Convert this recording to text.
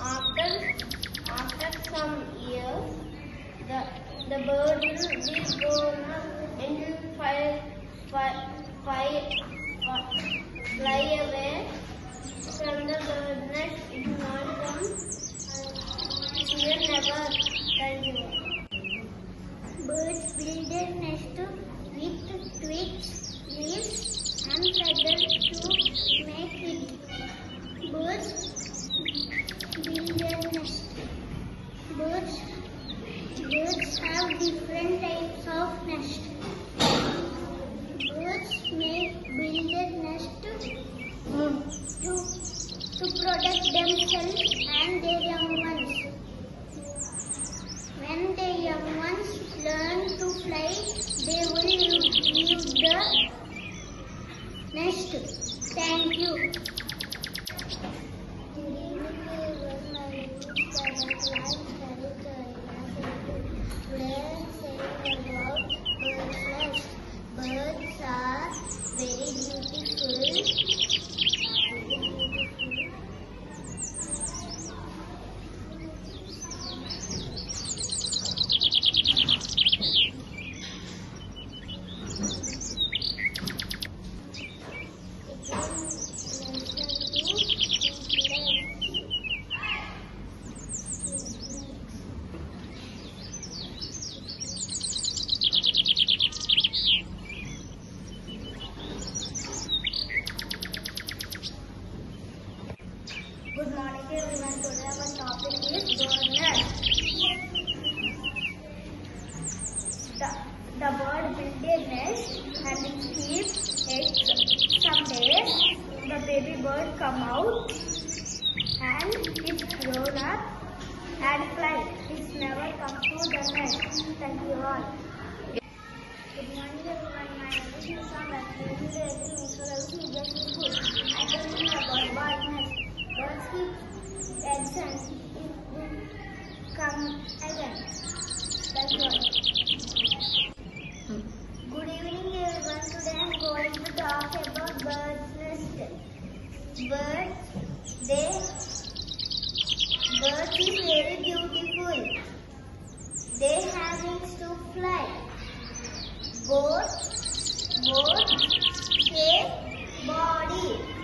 After some years, the bird will be grown up and will fly away from the bird nest. It will not come here never. Thank you. Birds build their nest with twigs, leaves, and feathers to make it. Birds build their nest. Birds have different types of nest. Birds may build their nest to protect themselves and their young ones. When the young ones learn to fly, they will leave the nest. Thank you. Birds are very beautiful. Good morning everyone. Today our topic is bird nest. The bird builds a nest and it keeps eggs. Someday the baby bird come out and it's grown up and fly. It's never come to the nest. Thank you all. Good morning everyone. My name is Viswakavi CBSE school. I tell you about bird nest. Birds keep eggs and it will come again. That's all. Good evening everyone. Today I am going to talk about birds' nest. Birds is very beautiful. They have wings to fly. Both shape body.